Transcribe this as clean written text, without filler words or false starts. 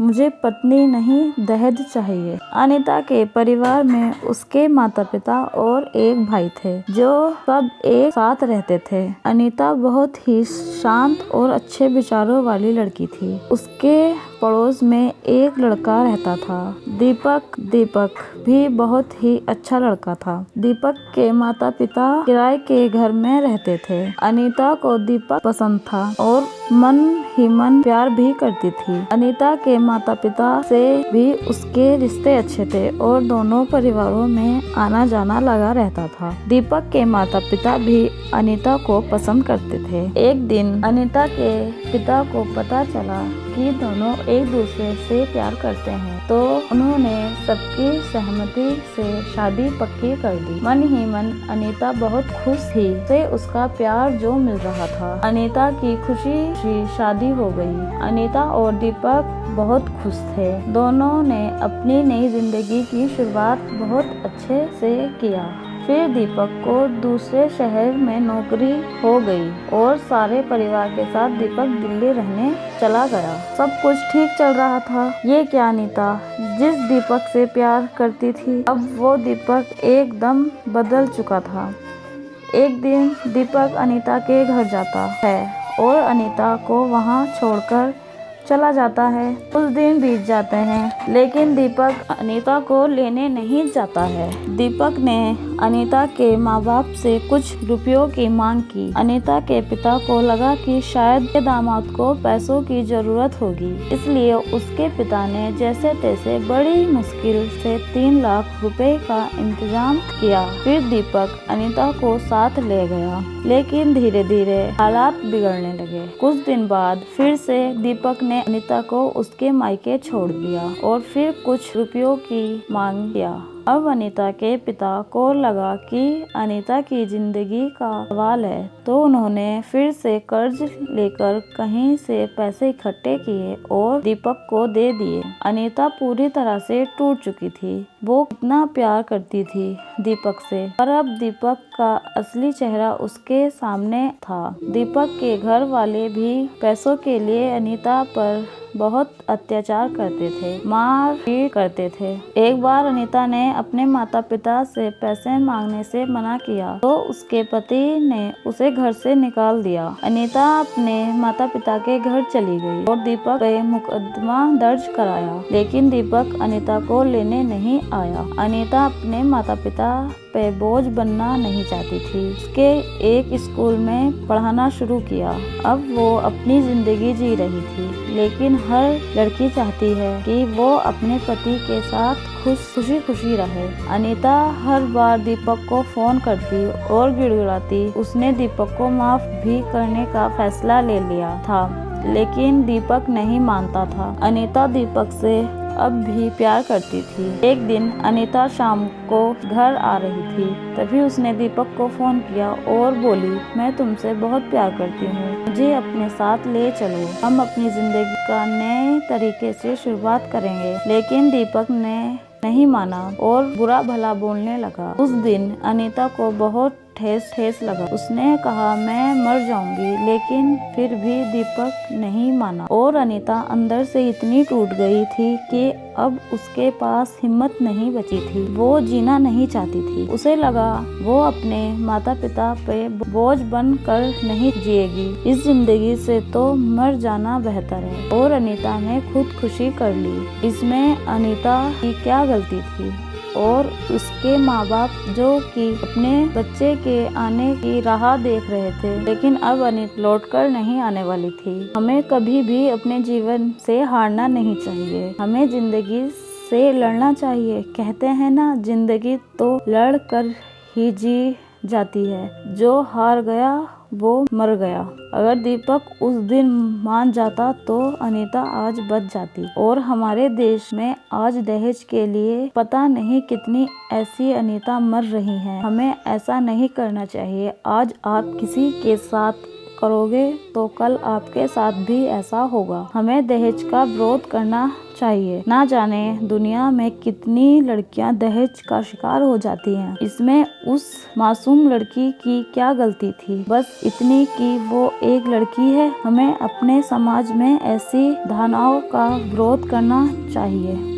मुझे पत्नी नहीं दहेज चाहिए। अनीता के परिवार में उसके माता पिता और एक भाई थे जो सब एक साथ रहते थे। अनीता बहुत ही शांत और अच्छे विचारों वाली लड़की थी। उसके पड़ोस में एक लड़का रहता था, दीपक। दीपक भी बहुत ही अच्छा लड़का था। दीपक के माता पिता किराए के घर में रहते थे। अनीता को दीपक पसंद था और मन ही मन प्यार भी करती थी। अनीता के माता पिता से भी उसके रिश्ते अच्छे थे और दोनों परिवारों में आना जाना लगा रहता था। दीपक के माता पिता भी अनीता को पसंद करते थे। एक दिन अनीता के पिता को पता चला कि दोनों एक दूसरे से प्यार करते हैं, तो उन्होंने सबकी सहमति से शादी पक्की कर दी। मन ही मन अनीता बहुत खुश थी से उसका प्यार जो मिल रहा था। अनीता की खुशी शादी हो गई। अनीता और दीपक बहुत खुश थे। दोनों ने अपनी नई जिंदगी की शुरुआत बहुत अच्छे से किया। फिर दीपक को दूसरे शहर में नौकरी हो गई और सारे परिवार के साथ दीपक दिल्ली रहने चला गया। सब कुछ ठीक चल रहा था। ये क्या अनीता जिस दीपक से प्यार करती थी, अब वो दीपक एकदम बदल चुका था। एक दिन दीपक अनीता के घर जाता है और अनीता को वहाँ छोड़कर चला जाता है। कुछ दिन बीत जाते हैं, लेकिन दीपक अनीता को लेने नहीं जाता है। दीपक ने अनीता के माँ बाप से कुछ रुपयों की मांग की। अनीता के पिता को लगा कि शायद दामाद को पैसों की जरूरत होगी, इसलिए उसके पिता ने जैसे तैसे बड़ी मुश्किल से 3 लाख रुपए का इंतजाम किया। फिर दीपक अनीता को साथ ले गया, लेकिन धीरे धीरे हालात बिगड़ने लगे। कुछ दिन बाद फिर से दीपक ने अनीता को उसके मायके छोड़ दिया और फिर कुछ रुपयों की मांग किया। अब अनीता के पिता को लगा कि अनीता की जिंदगी का सवाल है, तो उन्होंने फिर से कर्ज लेकर कहीं से पैसे इकट्ठे किए और दीपक को दे दिए। अनीता पूरी तरह से टूट चुकी थी। वो कितना प्यार करती थी दीपक से, पर अब दीपक का असली चेहरा उसके सामने था। दीपक के घर वाले भी पैसों के लिए अनीता पर बहुत अत्याचार करते थे, मार पीट करते थे। एक बार अनीता ने अपने माता पिता से पैसे मांगने से मना किया, तो उसके पति ने उसे घर से निकाल दिया। अनीता अपने माता पिता के घर चली गई और दीपक पे मुकदमा दर्ज कराया, लेकिन दीपक अनीता को लेने नहीं आया। अनीता अपने माता पिता पे बोझ बनना नहीं चाहती थी। उसके एक स्कूल में पढ़ाना शुरू किया। अब वो अपनी जिंदगी जी रही थी, लेकिन हर लड़की चाहती है कि वो अपने पति के साथ खुशी खुशी रहे। अनीता हर बार दीपक को फोन करती और गिड़गिड़ाती। उसने दीपक को माफ भी करने का फैसला ले लिया था, लेकिन दीपक नहीं मानता था। अनीता दीपक से अब भी प्यार करती थी। एक दिन अनीता शाम को घर आ रही थी, तभी उसने दीपक को फोन किया और बोली, मैं तुमसे बहुत प्यार करती हूँ, मुझे अपने साथ ले चलो, हम अपनी जिंदगी का नए तरीके से शुरुआत करेंगे। लेकिन दीपक ने नहीं माना और बुरा भला बोलने लगा। उस दिन अनीता को बहुत ठेस लगा। उसने कहा मैं मर जाऊंगी, लेकिन फिर भी दीपक नहीं माना और अनीता अंदर से इतनी टूट गई थी कि अब उसके पास हिम्मत नहीं बची थी। वो जीना नहीं चाहती थी। उसे लगा वो अपने माता पिता पे बोझ बन कर नहीं जिएगी। इस जिंदगी से तो मर जाना बेहतर है। और अनीता ने खुदकुशी कर ली। इसमें अनीता की क्या गलती थी? और उसके माँ बाप जो कि अपने बच्चे के आने की राह देख रहे थे, लेकिन अब अनीता लौटकर नहीं आने वाली थी। हमें कभी भी अपने जीवन से हारना नहीं चाहिए। हमें जिंदगी से लड़ना चाहिए। कहते हैं ना, जिंदगी तो लड़ कर ही जी जाती है, जो हार गया वो मर गया। अगर दीपक उस दिन मान जाता तो अनीता आज बच जाती। और हमारे देश में आज दहेज के लिए पता नहीं कितनी ऐसी अनीता मर रही हैं। हमें ऐसा नहीं करना चाहिए। आज आप किसी के साथ करोगे तो कल आपके साथ भी ऐसा होगा। हमें दहेज का विरोध करना चाहिए। ना जाने दुनिया में कितनी लड़कियां दहेज का शिकार हो जाती हैं। इसमें उस मासूम लड़की की क्या गलती थी? बस इतनी कि वो एक लड़की है। हमें अपने समाज में ऐसी धारणाओं का विरोध करना चाहिए।